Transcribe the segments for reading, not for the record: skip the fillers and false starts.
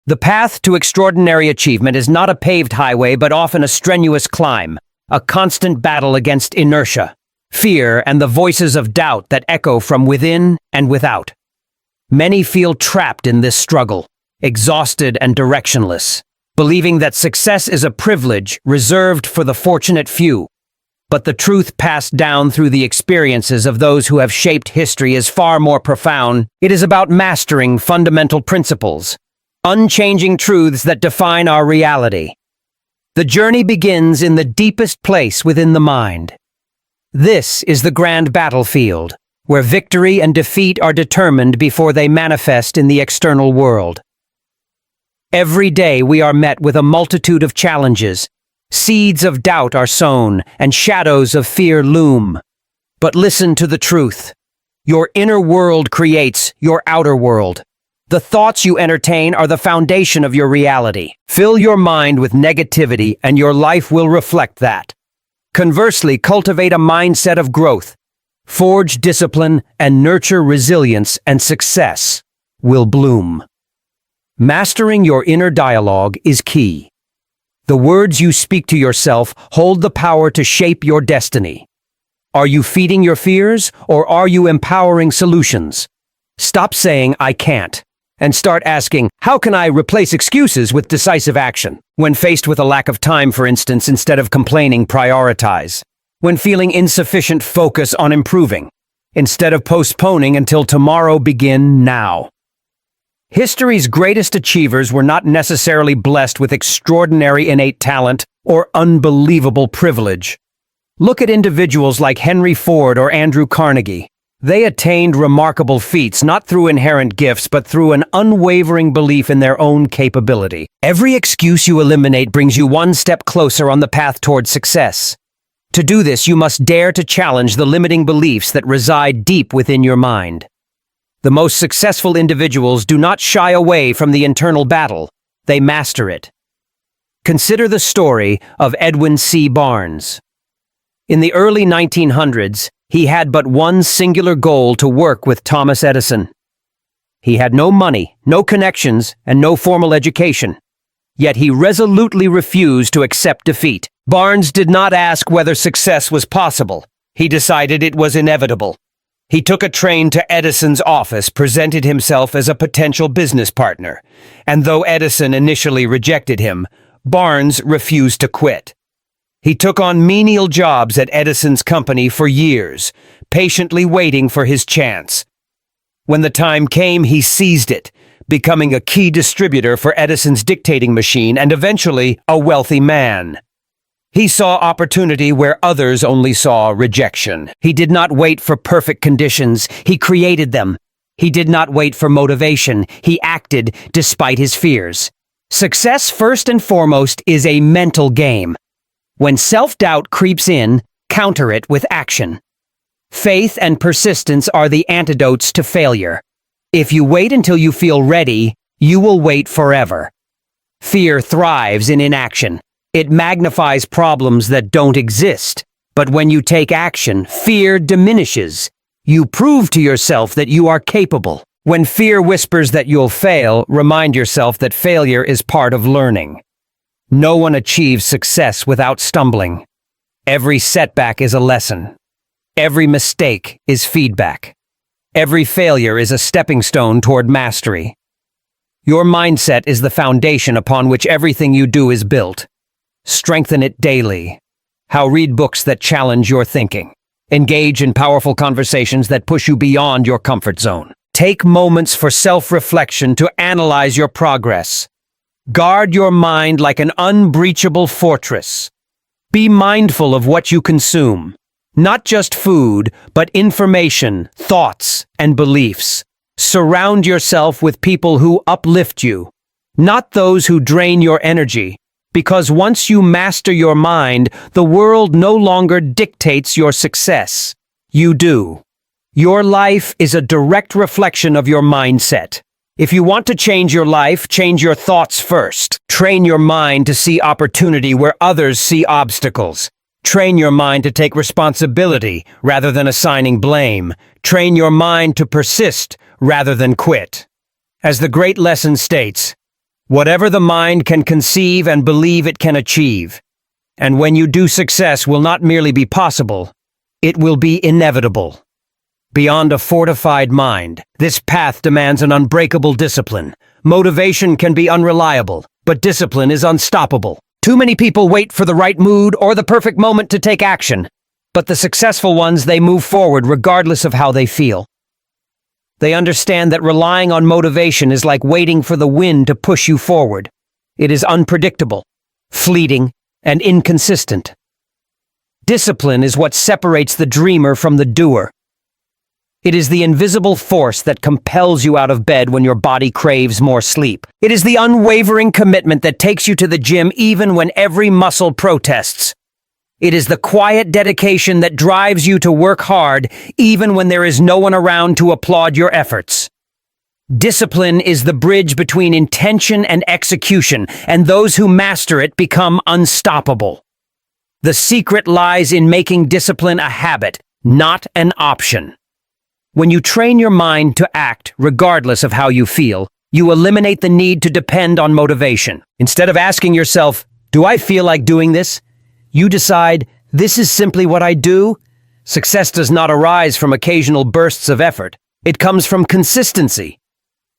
The path to extraordinary achievement is not a paved highway, but often a strenuous climb, a constant battle against inertia, fear, and the voices of doubt that echo from within and without. Many feel trapped in this struggle, exhausted and directionless, believing that success is a privilege reserved for the fortunate few. But the truth passed down through the experiences of those who have shaped history is far more profound. It is about mastering fundamental principles, unchanging truths that define our reality. The journey begins in the deepest place within the mind. This is the grand battlefield, where victory and defeat are determined before they manifest in the external world. Every day we are met with a multitude of challenges. Seeds of doubt are sown, and shadows of fear loom. But listen to the truth. Your inner world creates your outer world. The thoughts you entertain are the foundation of your reality. Fill your mind with negativity, and your life will reflect that. Conversely, cultivate a mindset of growth. Forge discipline and nurture resilience, and success will bloom. Mastering your inner dialogue is key. The words you speak to yourself hold the power to shape your destiny. Are you feeding your fears, or are you empowering solutions? Stop saying, "I can't," and start asking, "How can I replace excuses with decisive action?" When faced with a lack of time, for instance, instead of complaining, prioritize. When feeling insufficient, focus on improving. Instead of postponing until tomorrow, begin now. History's greatest achievers were not necessarily blessed with extraordinary innate talent or unbelievable privilege. Look at individuals like Henry Ford or Andrew Carnegie. They attained remarkable feats not through inherent gifts, but through an unwavering belief in their own capability. Every excuse you eliminate brings you one step closer on the path toward success. To do this, you must dare to challenge the limiting beliefs that reside deep within your mind. The most successful individuals do not shy away from the internal battle. They master it. Consider the story of Edwin C. Barnes. In the early 1900s, he had but one singular goal: to work with Thomas Edison. He had no money, no connections, and no formal education. Yet he resolutely refused to accept defeat. Barnes did not ask whether success was possible. He decided it was inevitable. He took a train to Edison's office, presented himself as a potential business partner, and though Edison initially rejected him, Barnes refused to quit. He took on menial jobs at Edison's company for years, patiently waiting for his chance. When the time came, he seized it, becoming a key distributor for Edison's dictating machine and eventually a wealthy man. He saw opportunity where others only saw rejection. He did not wait for perfect conditions. He created them. He did not wait for motivation. He acted despite his fears. Success, first and foremost, is a mental game. When self-doubt creeps in, counter it with action. Faith and persistence are the antidotes to failure. If you wait until you feel ready, you will wait forever. Fear thrives in inaction. It magnifies problems that don't exist. But when you take action, fear diminishes. You prove to yourself that you are capable. When fear whispers that you'll fail, remind yourself that failure is part of learning. No one achieves success without stumbling. Every setback is a lesson. Every mistake is feedback. Every failure is a stepping stone toward mastery. Your mindset is the foundation upon which everything you do is built. Strengthen it daily. How read books that challenge your thinking. Engage in powerful conversations that push you beyond your comfort zone. Take moments for self-reflection to analyze your progress. Guard your mind like an unbreachable fortress. Be mindful of what you consume. Not just food, but information, thoughts, and beliefs. Surround yourself with people who uplift you, not those who drain your energy. Because once you master your mind, the world no longer dictates your success. You do. Your life is a direct reflection of your mindset. If you want to change your life, change your thoughts first. Train your mind to see opportunity where others see obstacles. Train your mind to take responsibility rather than assigning blame. Train your mind to persist rather than quit. As the great lesson states, Whatever the mind can conceive and believe it can achieve. And when you do, success will not merely be possible, it will be inevitable. Beyond a fortified mind, this path demands an unbreakable discipline. Motivation can be unreliable, but discipline is unstoppable. Too many people wait for the right mood or the perfect moment to take action, but the successful ones, they move forward regardless of how they feel. They understand that relying on motivation is like waiting for the wind to push you forward. It is unpredictable, fleeting, and inconsistent. Discipline is what separates the dreamer from the doer. It is the invisible force that compels you out of bed when your body craves more sleep. It is the unwavering commitment that takes you to the gym even when every muscle protests. It is the quiet dedication that drives you to work hard even when there is no one around to applaud your efforts. Discipline is the bridge between intention and execution, and those who master it become unstoppable. The secret lies in making discipline a habit, not an option. When you train your mind to act regardless of how you feel, you eliminate the need to depend on motivation. Instead of asking yourself, "Do I feel like doing this?" you decide, "This is simply what I do." Success does not arise from occasional bursts of effort. It comes from consistency.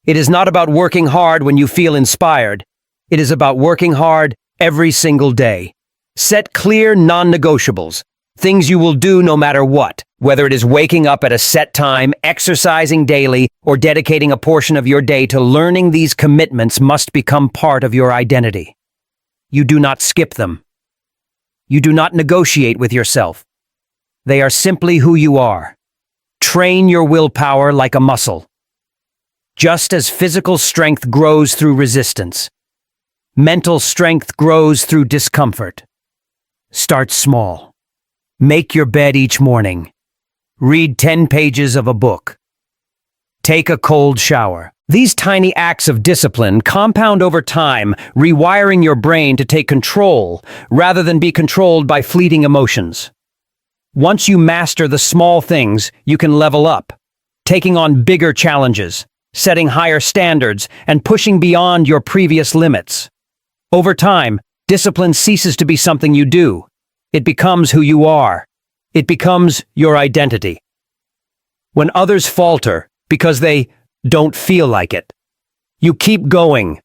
It is not about working hard when you feel inspired. It is about working hard every single day. Set clear non-negotiables, things you will do no matter what, whether it is waking up at a set time, exercising daily, or dedicating a portion of your day to learning. These commitments must become part of your identity. You do not skip them. You do not negotiate with yourself. They are simply who you are. Train your willpower like a muscle. Just as physical strength grows through resistance, mental strength grows through discomfort. Start small. Make your bed each morning. Read 10 pages of a book. Take a cold shower. These tiny acts of discipline compound over time, rewiring your brain to take control rather than be controlled by fleeting emotions. Once you master the small things, you can level up, taking on bigger challenges, setting higher standards, and pushing beyond your previous limits. Over time, discipline ceases to be something you do. It becomes who you are. It becomes your identity. When others falter because they don't feel like it, you keep going.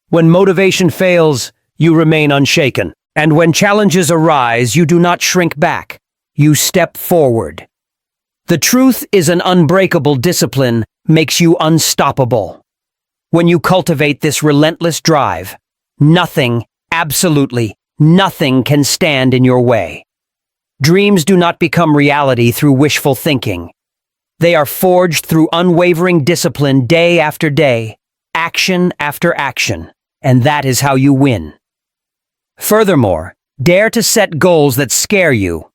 When motivation fails, you remain unshaken. And when challenges arise, you do not shrink back. You step forward. The truth is, an unbreakable discipline makes you unstoppable. When you cultivate this relentless drive, nothing, absolutely nothing, can stand in your way. Dreams do not become reality through wishful thinking. They are forged through unwavering discipline, day after day, action after action, and that is how you win. Furthermore, dare to set goals that scare you.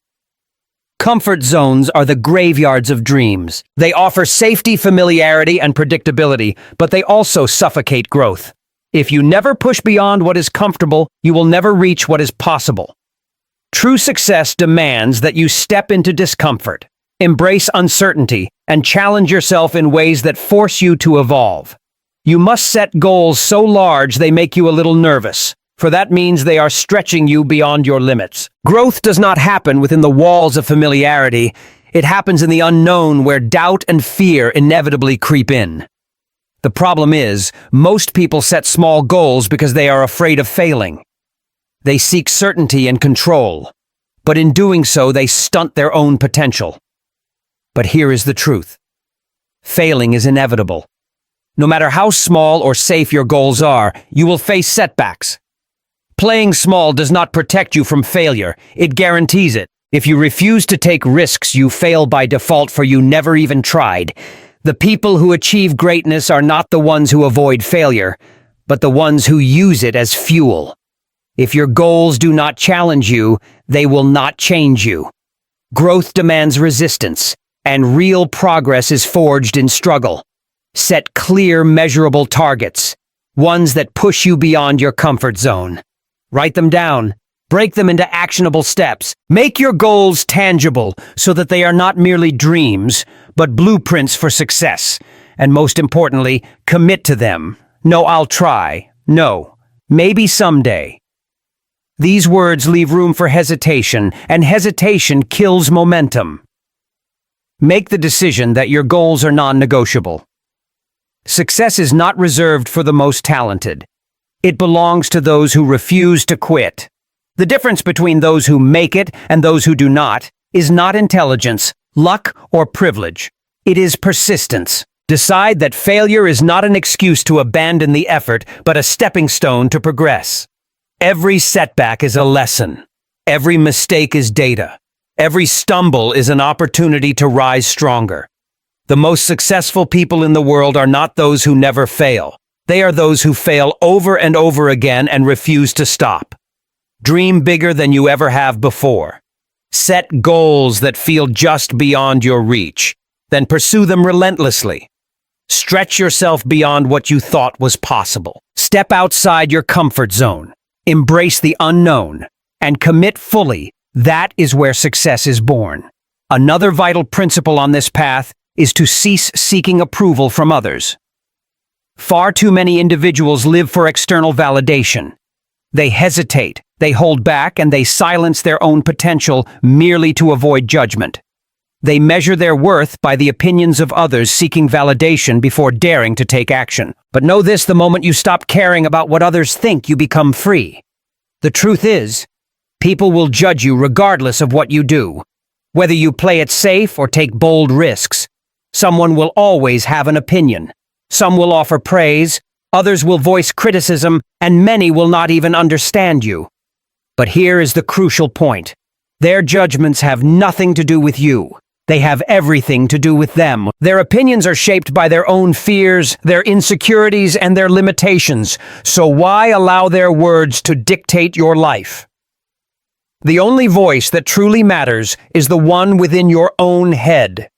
Comfort zones are the graveyards of dreams. They offer safety, familiarity, and predictability, but they also suffocate growth. If you never push beyond what is comfortable, you will never reach what is possible. True success demands that you step into discomfort, embrace uncertainty, and challenge yourself in ways that force you to evolve. You must set goals so large they make you a little nervous, for that means they are stretching you beyond your limits. Growth does not happen within the walls of familiarity. It happens in the unknown, where doubt and fear inevitably creep in. The problem is, most people set small goals because they are afraid of failing. They seek certainty and control, but in doing so, they stunt their own potential. But here is the truth. Failing is inevitable. No matter how small or safe your goals are, you will face setbacks. Playing small does not protect you from failure, it guarantees it. If you refuse to take risks, you fail by default, for you never even tried. The people who achieve greatness are not the ones who avoid failure, but the ones who use it as fuel. If your goals do not challenge you, they will not change you. Growth demands resistance, and real progress is forged in struggle. Set clear, measurable targets, ones that push you beyond your comfort zone. Write them down. Break them into actionable steps. Make your goals tangible so that they are not merely dreams, but blueprints for success. And most importantly, commit to them. No "I'll try," No, maybe someday. These words leave room for hesitation, and hesitation kills momentum. Make the decision that your goals are non-negotiable. Success is not reserved for the most talented. It belongs to those who refuse to quit. The difference between those who make it and those who do not is not intelligence, luck, or privilege. It is persistence. Decide that failure is not an excuse to abandon the effort, but a stepping stone to progress. Every setback is a lesson. Every mistake is data. Every stumble is an opportunity to rise stronger. The most successful people in the world are not those who never fail. They are those who fail over and over again and refuse to stop. Dream bigger than you ever have before. Set goals that feel just beyond your reach. Then pursue them relentlessly. Stretch yourself beyond what you thought was possible. Step outside your comfort zone. Embrace the unknown. And commit fully. That is where success is born. Another vital principle on this path is to cease seeking approval from others. Far too many individuals live for external validation. They hesitate, they hold back, and they silence their own potential merely to avoid judgment. They measure their worth by the opinions of others, seeking validation before daring to take action. But know this: the moment you stop caring about what others think, you become free. The truth is, people will judge you regardless of what you do. Whether you play it safe or take bold risks, someone will always have an opinion. Some will offer praise, others will voice criticism, and many will not even understand you. But here is the crucial point. Their judgments have nothing to do with you. They have everything to do with them. Their opinions are shaped by their own fears, their insecurities, and their limitations. So why allow their words to dictate your life? The only voice that truly matters is the one within your own head.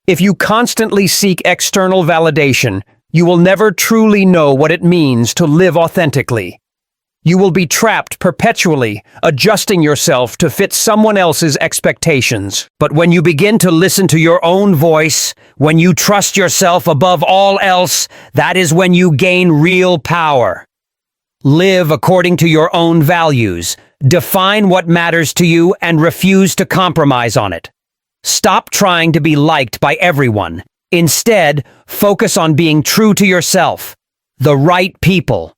If you constantly seek external validation, you will never truly know what it means to live authentically. You will be trapped perpetually, adjusting yourself to fit someone else's expectations. But when you begin to listen to your own voice, when you trust yourself above all else, that is when you gain real power. Live according to your own values. Define what matters to you and refuse to compromise on it. Stop trying to be liked by everyone. Instead, focus on being true to yourself. The right people.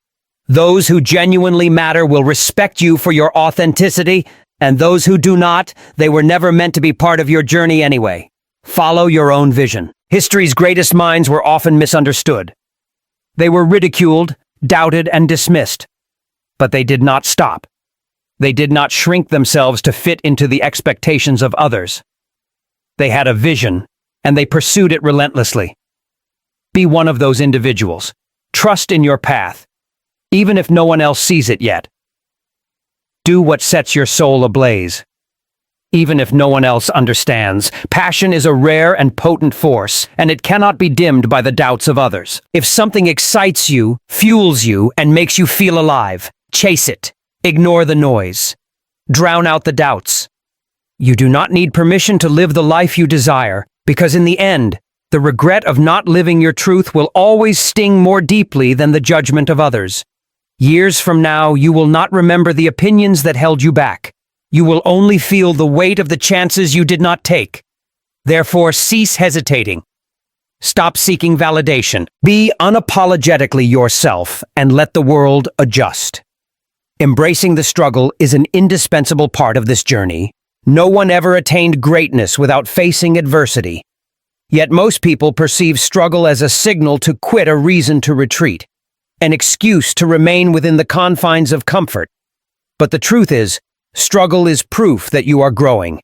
Those who genuinely matter will respect you for your authenticity, and those who do not, they were never meant to be part of your journey anyway. Follow your own vision. History's greatest minds were often misunderstood. They were ridiculed, doubted, and dismissed. But they did not stop. They did not shrink themselves to fit into the expectations of others. They had a vision, and they pursued it relentlessly. Be one of those individuals. Trust in your path, even if no one else sees it yet. Do what sets your soul ablaze, even if no one else understands. Passion is a rare and potent force, and it cannot be dimmed by the doubts of others. If something excites you, fuels you, and makes you feel alive, chase it. Ignore the noise. Drown out the doubts. You do not need permission to live the life you desire, because in the end, the regret of not living your truth will always sting more deeply than the judgment of others. Years from now, you will not remember the opinions that held you back. You will only feel the weight of the chances you did not take. Therefore, cease hesitating. Stop seeking validation. Be unapologetically yourself and let the world adjust. Embracing the struggle is an indispensable part of this journey. No one ever attained greatness without facing adversity. Yet most people perceive struggle as a signal to quit, a reason to retreat, an excuse to remain within the confines of comfort. But the truth is, struggle is proof that you are growing.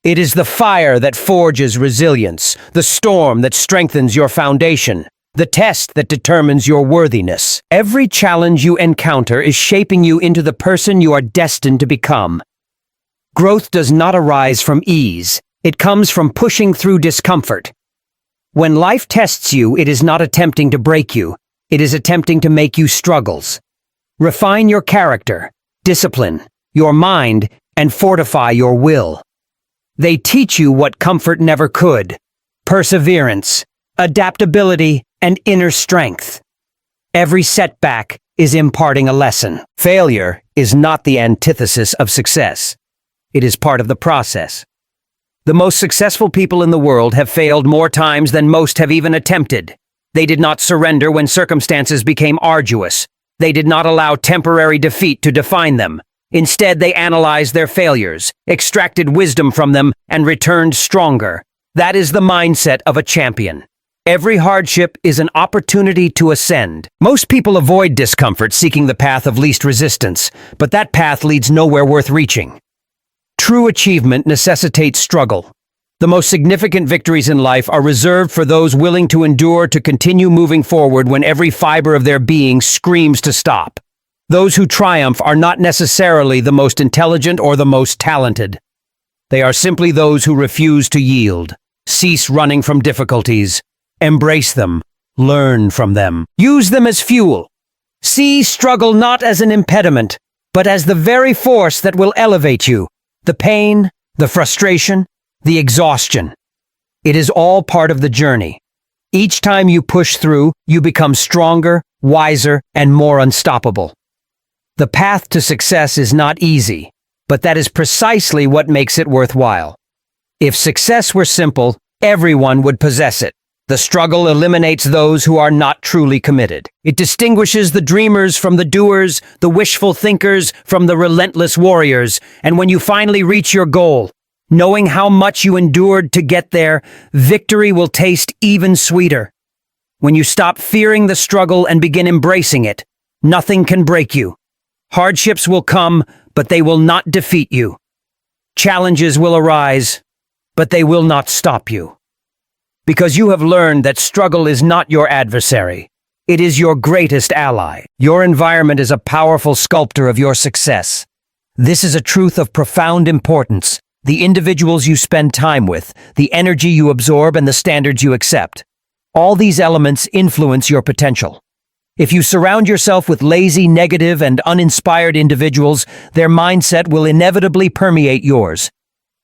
It is the fire that forges resilience, the storm that strengthens your foundation, the test that determines your worthiness. Every challenge you encounter is shaping you into the person you are destined to become. Growth does not arise from ease. It comes from pushing through discomfort. When life tests you, it is not attempting to break you. It is attempting to make you struggles. Refine your character, discipline your mind, and fortify your will. They teach you what comfort never could: perseverance, adaptability, and inner strength. Every setback is imparting a lesson. Failure is not the antithesis of success. It is part of the process. The most successful people in the world have failed more times than most have even attempted. They did not surrender when circumstances became arduous. They did not allow temporary defeat to define them. Instead, they analyzed their failures, extracted wisdom from them, and returned stronger. That is the mindset of a champion. Every hardship is an opportunity to ascend. Most people avoid discomfort, seeking the path of least resistance, but that path leads nowhere worth reaching. True achievement necessitates struggle. The most significant victories in life are reserved for those willing to endure, to continue moving forward when every fiber of their being screams to stop. Those who triumph are not necessarily the most intelligent or the most talented. They are simply those who refuse to yield, cease running from difficulties, embrace them, learn from them, use them as fuel. See struggle not as an impediment, but as the very force that will elevate you. The pain, the frustration, the exhaustion. It is all part of the journey. Each time you push through, you become stronger, wiser, and more unstoppable. The path to success is not easy, but that is precisely what makes it worthwhile. If success were simple, everyone would possess it. The struggle eliminates those who are not truly committed. It distinguishes the dreamers from the doers, the wishful thinkers from the relentless warriors, and when you finally reach your goal, knowing how much you endured to get there, victory will taste even sweeter. When you stop fearing the struggle and begin embracing it, nothing can break you. Hardships will come, but they will not defeat you. Challenges will arise, but they will not stop you. Because you have learned that struggle is not your adversary. It is your greatest ally. Your environment is a powerful sculptor of your success. This is a truth of profound importance. The individuals you spend time with, the energy you absorb, and the standards you accept. All these elements influence your potential. If you surround yourself with lazy, negative, and uninspired individuals, their mindset will inevitably permeate yours.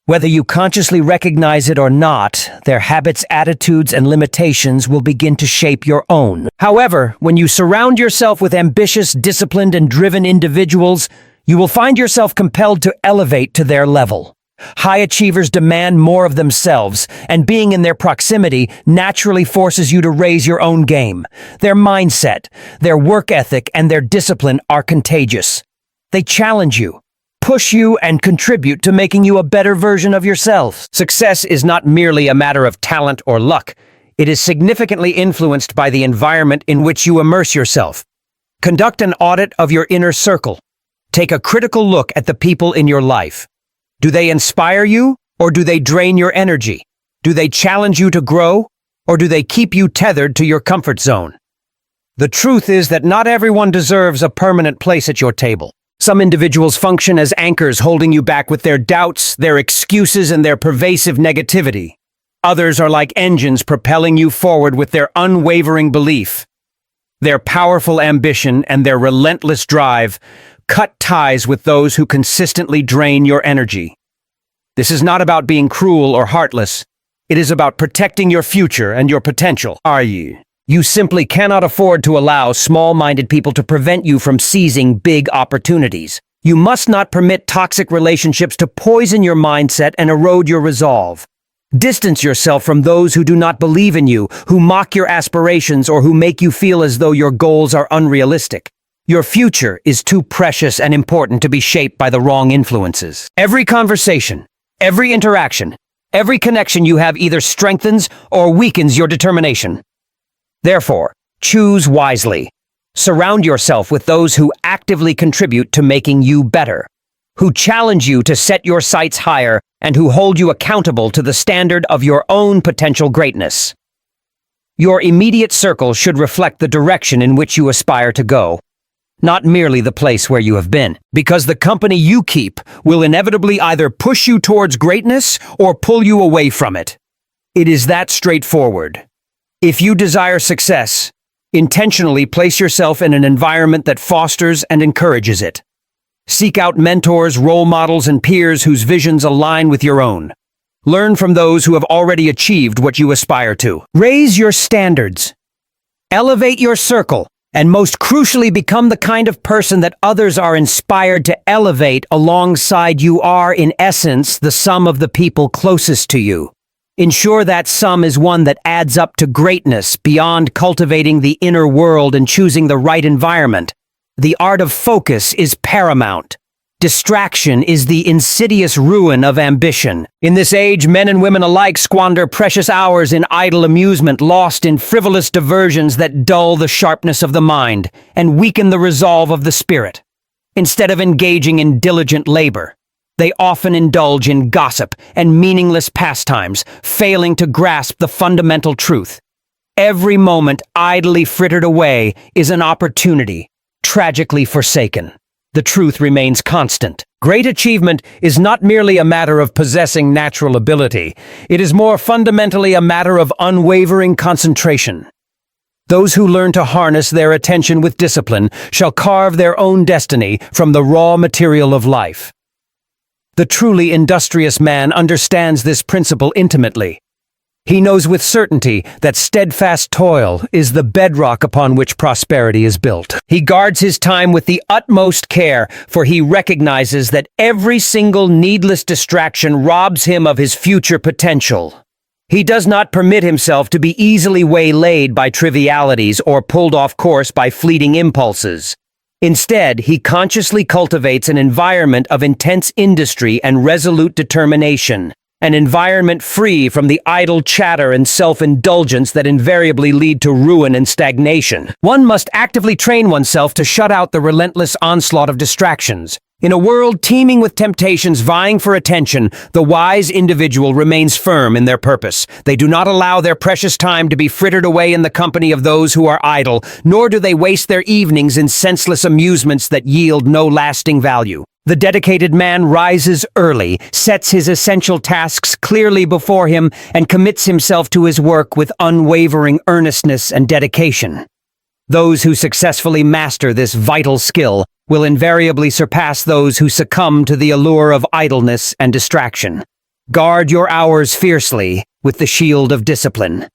Whether you consciously recognize it or not, their habits, attitudes, and limitations will begin to shape your own. However, when you surround yourself with ambitious, disciplined, and driven individuals, you will find yourself compelled to elevate to their level. High achievers demand more of themselves, and being in their proximity naturally forces you to raise your own game. Their mindset, their work ethic, and their discipline are contagious. They challenge you, push you, and contribute to making you a better version of yourself. Success is not merely a matter of talent or luck. It is significantly influenced by the environment in which you immerse yourself. Conduct an audit of your inner circle. Take a critical look at the people in your life. Do they inspire you, or do they drain your energy? Do they challenge you to grow, or do they keep you tethered to your comfort zone? The truth is that not everyone deserves a permanent place at your table. Some individuals function as anchors, holding you back with their doubts, their excuses, and their pervasive negativity. Others are like engines propelling you forward with their unwavering belief. Their powerful ambition and their relentless drive cut ties with those who consistently drain your energy. This is not about being cruel or heartless. It is about protecting your future and your potential. You simply cannot afford to allow small-minded people to prevent you from seizing big opportunities. You must not permit toxic relationships to poison your mindset and erode your resolve. Distance yourself from those who do not believe in you, who mock your aspirations, or who make you feel as though your goals are unrealistic. Your future is too precious and important to be shaped by the wrong influences. Every conversation, every interaction, every connection you have either strengthens or weakens your determination. Therefore, choose wisely. Surround yourself with those who actively contribute to making you better, who challenge you to set your sights higher, and who hold you accountable to the standard of your own potential greatness. Your immediate circle should reflect the direction in which you aspire to go, not merely the place where you have been, because the company you keep will inevitably either push you towards greatness or pull you away from it. It is that straightforward. If you desire success, intentionally place yourself in an environment that fosters and encourages it. Seek out mentors, role models, and peers whose visions align with your own. Learn from those who have already achieved what you aspire to. Raise your standards. Elevate your circle, and most crucially become the kind of person that others are inspired to elevate alongside. You are, in essence, the sum of the people closest to you. Ensure that sum is one that adds up to greatness beyond cultivating the inner world and choosing the right environment. The art of focus is paramount. Distraction is the insidious ruin of ambition. In this age, men and women alike squander precious hours in idle amusement, lost in frivolous diversions that dull the sharpness of the mind and weaken the resolve of the spirit. Instead of engaging in diligent labor, they often indulge in gossip and meaningless pastimes, failing to grasp the fundamental truth. Every moment idly frittered away is an opportunity, tragically forsaken. The truth remains constant. Great achievement is not merely a matter of possessing natural ability. It is more fundamentally a matter of unwavering concentration. Those who learn to harness their attention with discipline shall carve their own destiny from the raw material of life. The truly industrious man understands this principle intimately. He knows with certainty that steadfast toil is the bedrock upon which prosperity is built. He guards his time with the utmost care, for he recognizes that every single needless distraction robs him of his future potential. He does not permit himself to be easily waylaid by trivialities or pulled off course by fleeting impulses. Instead, he consciously cultivates an environment of intense industry and resolute determination. An environment free from the idle chatter and self-indulgence that invariably lead to ruin and stagnation. One must actively train oneself to shut out the relentless onslaught of distractions. In a world teeming with temptations vying for attention, the wise individual remains firm in their purpose. They do not allow their precious time to be frittered away in the company of those who are idle, nor do they waste their evenings in senseless amusements that yield no lasting value. The dedicated man rises early, sets his essential tasks clearly before him, and commits himself to his work with unwavering earnestness and dedication. Those who successfully master this vital skill will invariably surpass those who succumb to the allure of idleness and distraction. Guard your hours fiercely with the shield of discipline.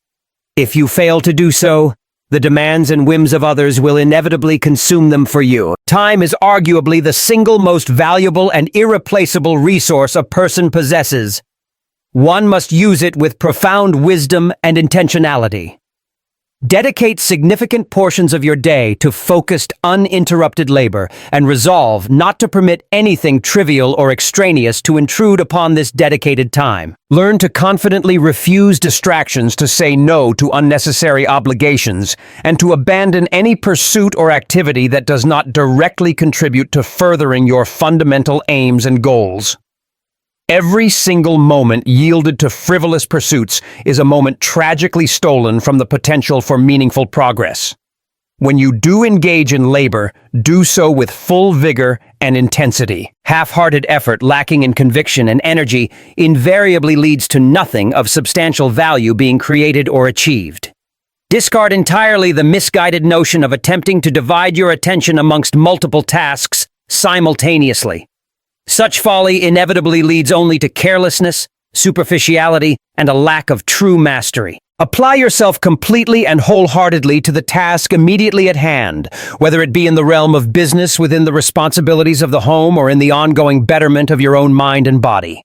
If you fail to do so, the demands and whims of others will inevitably consume them for you. Time is arguably the single most valuable and irreplaceable resource a person possesses. One must use it with profound wisdom and intentionality. Dedicate significant portions of your day to focused, uninterrupted labor, and resolve not to permit anything trivial or extraneous to intrude upon this dedicated time. Learn to confidently refuse distractions, to say no to unnecessary obligations, and to abandon any pursuit or activity that does not directly contribute to furthering your fundamental aims and goals. Every single moment yielded to frivolous pursuits is a moment tragically stolen from the potential for meaningful progress. When you do engage in labor, do so with full vigor and intensity. Half-hearted effort lacking in conviction and energy invariably leads to nothing of substantial value being created or achieved. Discard entirely the misguided notion of attempting to divide your attention amongst multiple tasks simultaneously. Such folly inevitably leads only to carelessness, superficiality, and a lack of true mastery. Apply yourself completely and wholeheartedly to the task immediately at hand, whether it be in the realm of business, within the responsibilities of the home, or in the ongoing betterment of your own mind and body.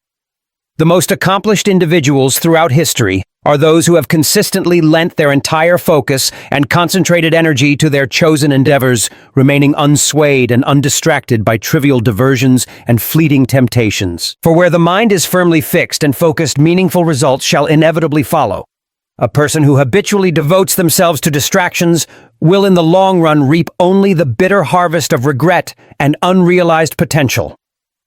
The most accomplished individuals throughout history are those who have consistently lent their entire focus and concentrated energy to their chosen endeavors, remaining unswayed and undistracted by trivial diversions and fleeting temptations. For where the mind is firmly fixed and focused, meaningful results shall inevitably follow. A person who habitually devotes themselves to distractions will in the long run reap only the bitter harvest of regret and unrealized potential.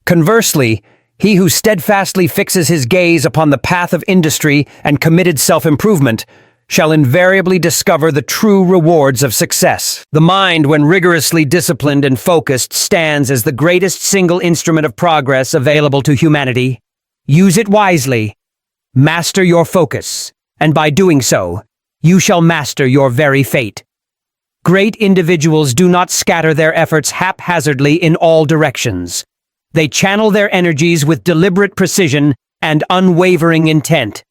Conversely, he who steadfastly fixes his gaze upon the path of industry and committed self-improvement shall invariably discover the true rewards of success. The mind, when rigorously disciplined and focused, stands as the greatest single instrument of progress available to humanity. Use it wisely. Master your focus, and by doing so, you shall master your very fate. Great individuals do not scatter their efforts haphazardly in all directions. They channel their energies with deliberate precision and unwavering intent.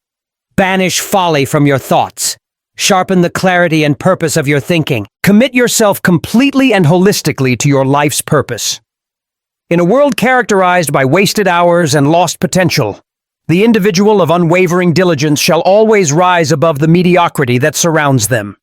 Banish folly from your thoughts. Sharpen the clarity and purpose of your thinking. Commit yourself completely and holistically to your life's purpose. In a world characterized by wasted hours and lost potential, the individual of unwavering diligence shall always rise above the mediocrity that surrounds them.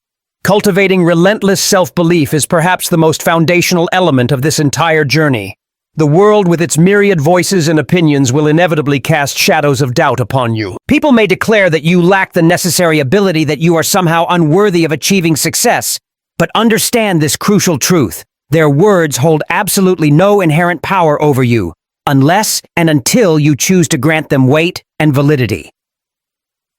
Cultivating relentless self-belief is perhaps the most foundational element of this entire journey. The world with its myriad voices and opinions will inevitably cast shadows of doubt upon you. People may declare that you lack the necessary ability, that you are somehow unworthy of achieving success. But understand this crucial truth. Their words hold absolutely no inherent power over you, unless and until you choose to grant them weight and validity.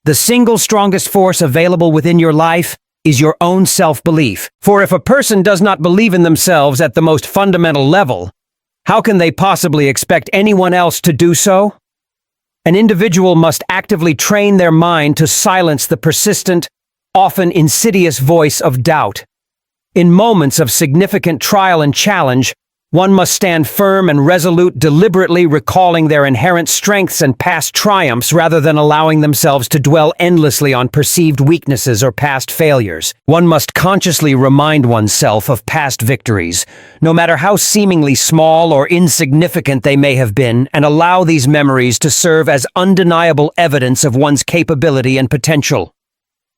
The single strongest force available within your life is your own self-belief. For if a person does not believe in themselves at the most fundamental level, how can they possibly expect anyone else to do so? An individual must actively train their mind to silence the persistent, often insidious voice of doubt. In moments of significant trial and challenge, one must stand firm and resolute, deliberately recalling their inherent strengths and past triumphs rather than allowing themselves to dwell endlessly on perceived weaknesses or past failures. One must consciously remind oneself of past victories, no matter how seemingly small or insignificant they may have been, and allow these memories to serve as undeniable evidence of one's capability and potential.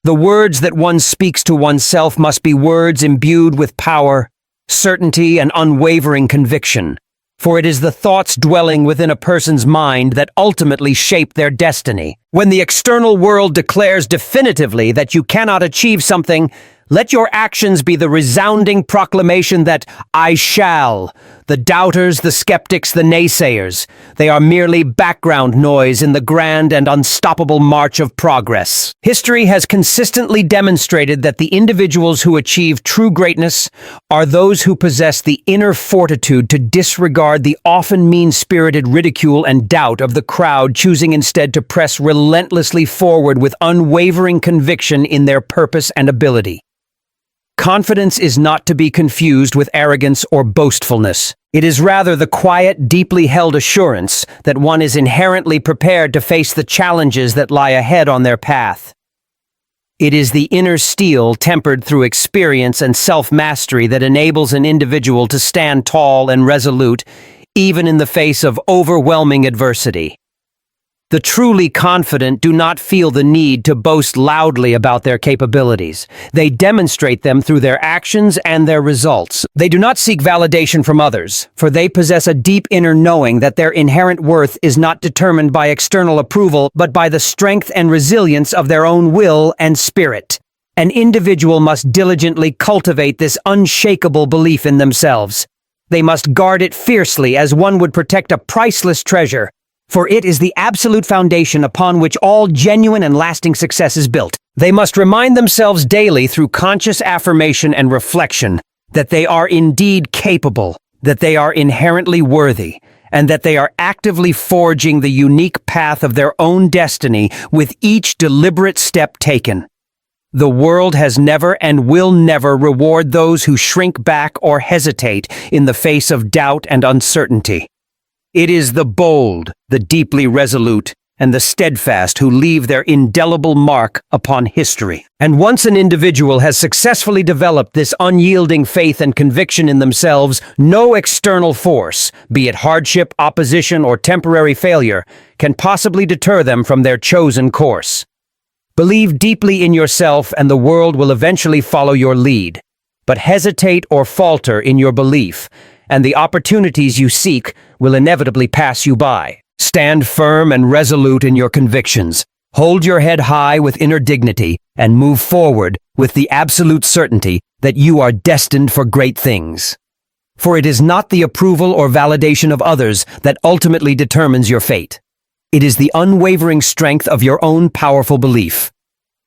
The words that one speaks to oneself must be words imbued with power, certainty, and unwavering conviction, for it is the thoughts dwelling within a person's mind that ultimately shape their destiny. When the external world declares definitively that you cannot achieve something, let your actions be the resounding proclamation that I shall. The doubters, the skeptics, the naysayers, they are merely background noise in the grand and unstoppable march of progress. History has consistently demonstrated that the individuals who achieve true greatness are those who possess the inner fortitude to disregard the often mean-spirited ridicule and doubt of the crowd, choosing instead to press relentlessly forward with unwavering conviction in their purpose and ability. Confidence is not to be confused with arrogance or boastfulness. It is rather the quiet, deeply held assurance that one is inherently prepared to face the challenges that lie ahead on their path. It is the inner steel tempered through experience and self-mastery that enables an individual to stand tall and resolute, even in the face of overwhelming adversity. The truly confident do not feel the need to boast loudly about their capabilities. They demonstrate them through their actions and their results. They do not seek validation from others, for they possess a deep inner knowing that their inherent worth is not determined by external approval, but by the strength and resilience of their own will and spirit. An individual must diligently cultivate this unshakable belief in themselves. They must guard it fiercely as one would protect a priceless treasure, for it is the absolute foundation upon which all genuine and lasting success is built. They must remind themselves daily through conscious affirmation and reflection that they are indeed capable, that they are inherently worthy, and that they are actively forging the unique path of their own destiny with each deliberate step taken. The world has never and will never reward those who shrink back or hesitate in the face of doubt and uncertainty. It is the bold, the deeply resolute, and the steadfast who leave their indelible mark upon history. And once an individual has successfully developed this unyielding faith and conviction in themselves, no external force, be it hardship, opposition, or temporary failure, can possibly deter them from their chosen course. Believe deeply in yourself and the world will eventually follow your lead. But hesitate or falter in your belief, and the opportunities you seek will inevitably pass you by. Stand firm and resolute in your convictions. Hold your head high with inner dignity and move forward with the absolute certainty that you are destined for great things. For it is not the approval or validation of others that ultimately determines your fate. It is the unwavering strength of your own powerful belief.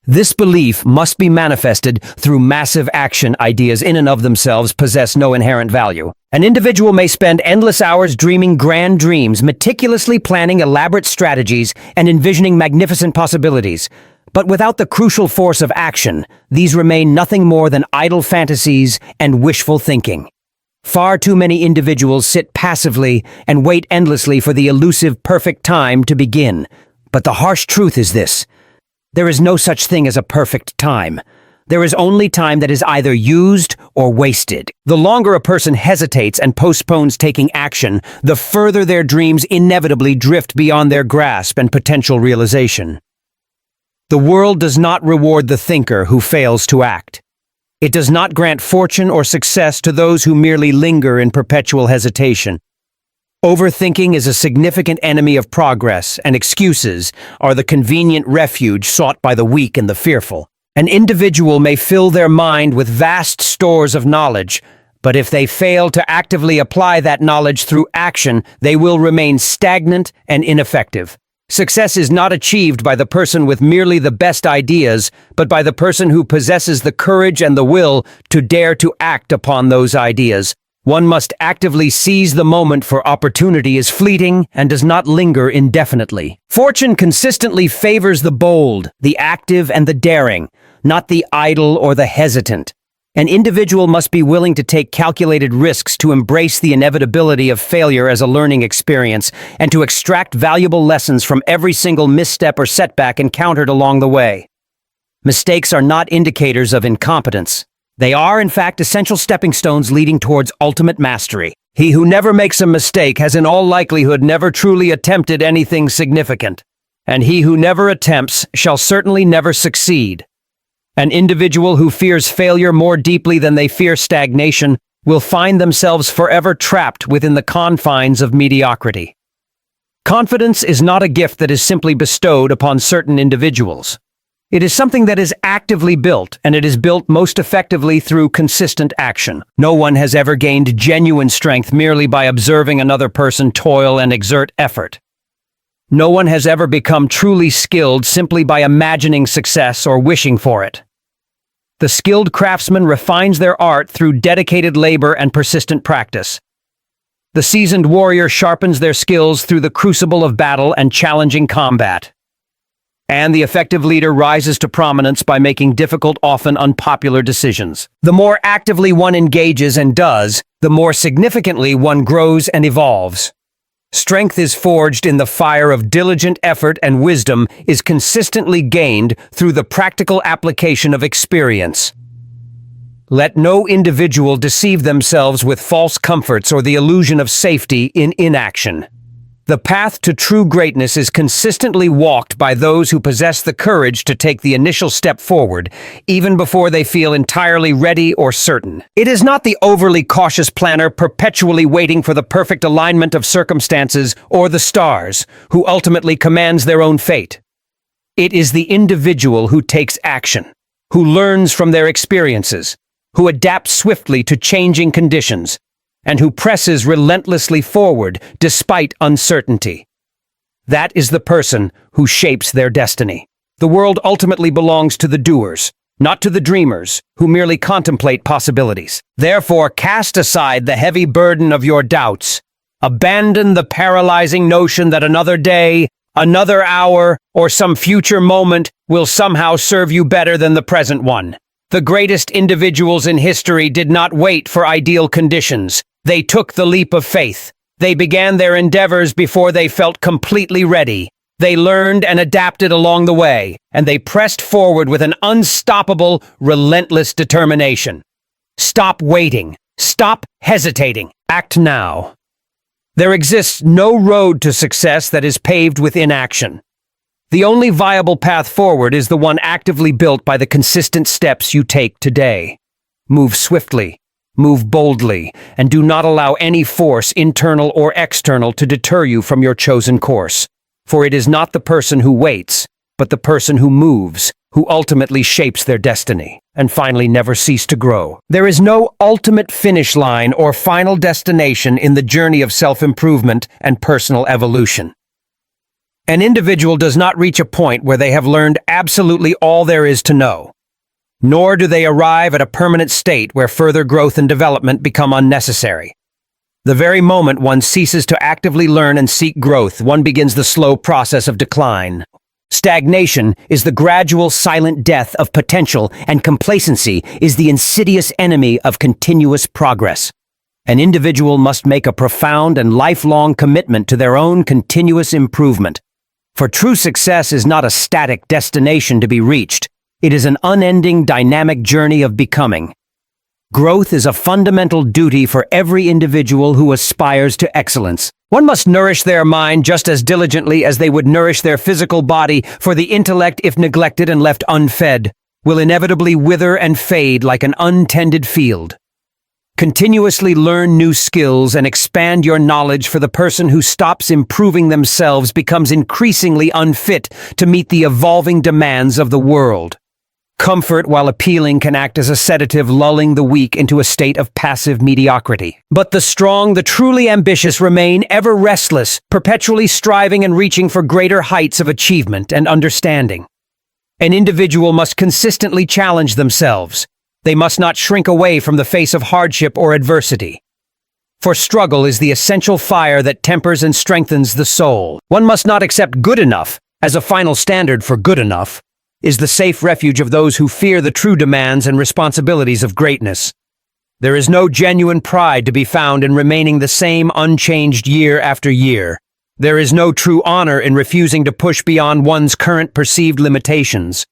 This belief must be manifested through massive action. Ideas in and of themselves possess no inherent value. An individual may spend endless hours dreaming grand dreams, meticulously planning elaborate strategies, and envisioning magnificent possibilities. But without the crucial force of action, these remain nothing more than idle fantasies and wishful thinking. Far too many individuals sit passively and wait endlessly for the elusive perfect time to begin. But the harsh truth is this: there is no such thing as a perfect time. There is only time that is either used or wasted. The longer a person hesitates and postpones taking action, the further their dreams inevitably drift beyond their grasp and potential realization. The world does not reward the thinker who fails to act. It does not grant fortune or success to those who merely linger in perpetual hesitation. Overthinking is a significant enemy of progress, and excuses are the convenient refuge sought by the weak and the fearful. An individual may fill their mind with vast stores of knowledge, but if they fail to actively apply that knowledge through action, they will remain stagnant and ineffective. Success is not achieved by the person with merely the best ideas, but by the person who possesses the courage and the will to dare to act upon those ideas. One must actively seize the moment, for opportunity is fleeting and does not linger indefinitely. Fortune consistently favors the bold, the active, and the daring, not the idle or the hesitant. An individual must be willing to take calculated risks to embrace the inevitability of failure as a learning experience and to extract valuable lessons from every single misstep or setback encountered along the way. Mistakes are not indicators of incompetence. They are, in fact, essential stepping stones leading towards ultimate mastery. He who never makes a mistake has in all likelihood never truly attempted anything significant, and he who never attempts shall certainly never succeed. An individual who fears failure more deeply than they fear stagnation will find themselves forever trapped within the confines of mediocrity. Confidence is not a gift that is simply bestowed upon certain individuals. It is something that is actively built, and it is built most effectively through consistent action. No one has ever gained genuine strength merely by observing another person toil and exert effort. No one has ever become truly skilled simply by imagining success or wishing for it. The skilled craftsman refines their art through dedicated labor and persistent practice. The seasoned warrior sharpens their skills through the crucible of battle and challenging combat. And the effective leader rises to prominence by making difficult, often unpopular decisions. The more actively one engages and does, the more significantly one grows and evolves. Strength is forged in the fire of diligent effort, and wisdom is consistently gained through the practical application of experience. Let no individual deceive themselves with false comforts or the illusion of safety in inaction. The path to true greatness is consistently walked by those who possess the courage to take the initial step forward, even before they feel entirely ready or certain. It is not the overly cautious planner perpetually waiting for the perfect alignment of circumstances or the stars who ultimately commands their own fate. It is the individual who takes action, who learns from their experiences, who adapts swiftly to changing conditions, and who presses relentlessly forward despite uncertainty. That is the person who shapes their destiny. The world ultimately belongs to the doers, not to the dreamers who merely contemplate possibilities. Therefore, cast aside the heavy burden of your doubts. Abandon the paralyzing notion that another day, another hour, or some future moment will somehow serve you better than the present one. The greatest individuals in history did not wait for ideal conditions. They took the leap of faith. They began their endeavors before they felt completely ready. They learned and adapted along the way, and they pressed forward with an unstoppable, relentless determination. Stop waiting. Stop hesitating. Act now. There exists no road to success that is paved with inaction. The only viable path forward is the one actively built by the consistent steps you take today. Move swiftly. Move boldly, and do not allow any force, internal or external, to deter you from your chosen course. For it is not the person who waits, but the person who moves, who ultimately shapes their destiny, and finally never cease to grow. There is no ultimate finish line or final destination in the journey of self-improvement and personal evolution. An individual does not reach a point where they have learned absolutely all there is to know. Nor do they arrive at a permanent state where further growth and development become unnecessary. The very moment one ceases to actively learn and seek growth, one begins the slow process of decline. Stagnation is the gradual, silent death of potential, and complacency is the insidious enemy of continuous progress. An individual must make a profound and lifelong commitment to their own continuous improvement. For true success is not a static destination to be reached. It is an unending, dynamic journey of becoming. Growth is a fundamental duty for every individual who aspires to excellence. One must nourish their mind just as diligently as they would nourish their physical body, for the intellect, if neglected and left unfed, will inevitably wither and fade like an untended field. Continuously learn new skills and expand your knowledge, for the person who stops improving themselves becomes increasingly unfit to meet the evolving demands of the world. Comfort, while appealing, can act as a sedative, lulling the weak into a state of passive mediocrity. But the strong, the truly ambitious, remain ever restless, perpetually striving and reaching for greater heights of achievement and understanding. An individual must consistently challenge themselves. They must not shrink away from the face of hardship or adversity. For struggle is the essential fire that tempers and strengthens the soul. One must not accept good enough as a final standard, for good enough is the safe refuge of those who fear the true demands and responsibilities of greatness. There is no genuine pride to be found in remaining the same unchanged year after year. There is no true honor in refusing to push beyond one's current perceived limitations.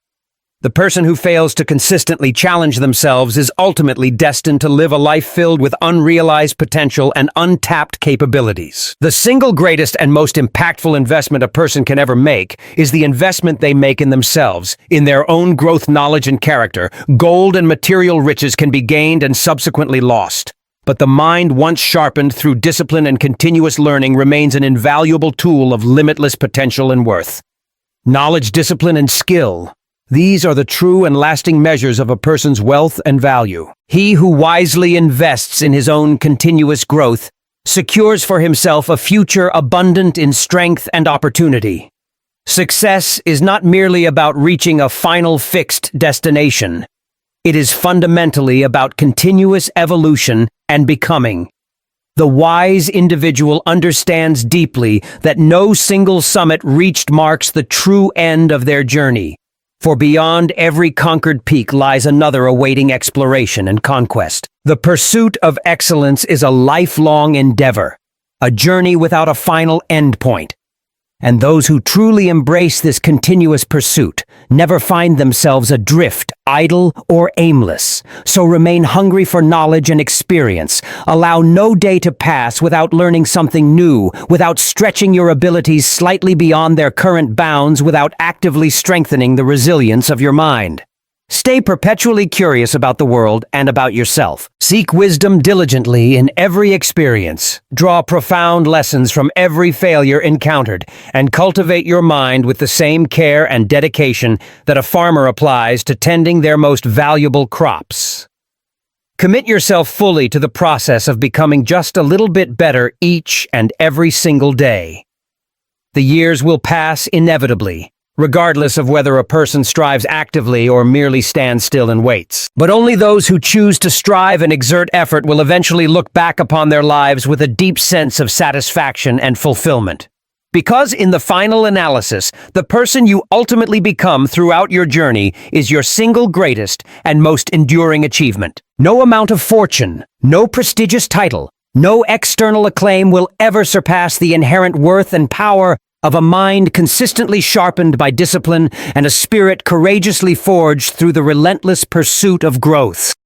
The person who fails to consistently challenge themselves is ultimately destined to live a life filled with unrealized potential and untapped capabilities. The single greatest and most impactful investment a person can ever make is the investment they make in themselves, in their own growth, knowledge, and character. Gold and material riches can be gained and subsequently lost. But the mind, once sharpened through discipline and continuous learning, remains an invaluable tool of limitless potential and worth. Knowledge, discipline, and skill. These are the true and lasting measures of a person's wealth and value. He who wisely invests in his own continuous growth secures for himself a future abundant in strength and opportunity. Success is not merely about reaching a final fixed destination. It is fundamentally about continuous evolution and becoming. The wise individual understands deeply that no single summit reached marks the true end of their journey. For beyond every conquered peak lies another awaiting exploration and conquest. The pursuit of excellence is a lifelong endeavor, a journey without a final endpoint. And those who truly embrace this continuous pursuit never find themselves adrift, idle, or aimless. So remain hungry for knowledge and experience. Allow no day to pass without learning something new, without stretching your abilities slightly beyond their current bounds, without actively strengthening the resilience of your mind. Stay perpetually curious about the world and about yourself. Seek wisdom diligently in every experience. Draw profound lessons from every failure encountered, and cultivate your mind with the same care and dedication that a farmer applies to tending their most valuable crops. Commit yourself fully to the process of becoming just a little bit better each and every single day. The years will pass inevitably, regardless of whether a person strives actively or merely stands still and waits. But only those who choose to strive and exert effort will eventually look back upon their lives with a deep sense of satisfaction and fulfillment. Because in the final analysis, the person you ultimately become throughout your journey is your single greatest and most enduring achievement. No amount of fortune, no prestigious title, no external acclaim will ever surpass the inherent worth and power of a mind consistently sharpened by discipline and a spirit courageously forged through the relentless pursuit of growth.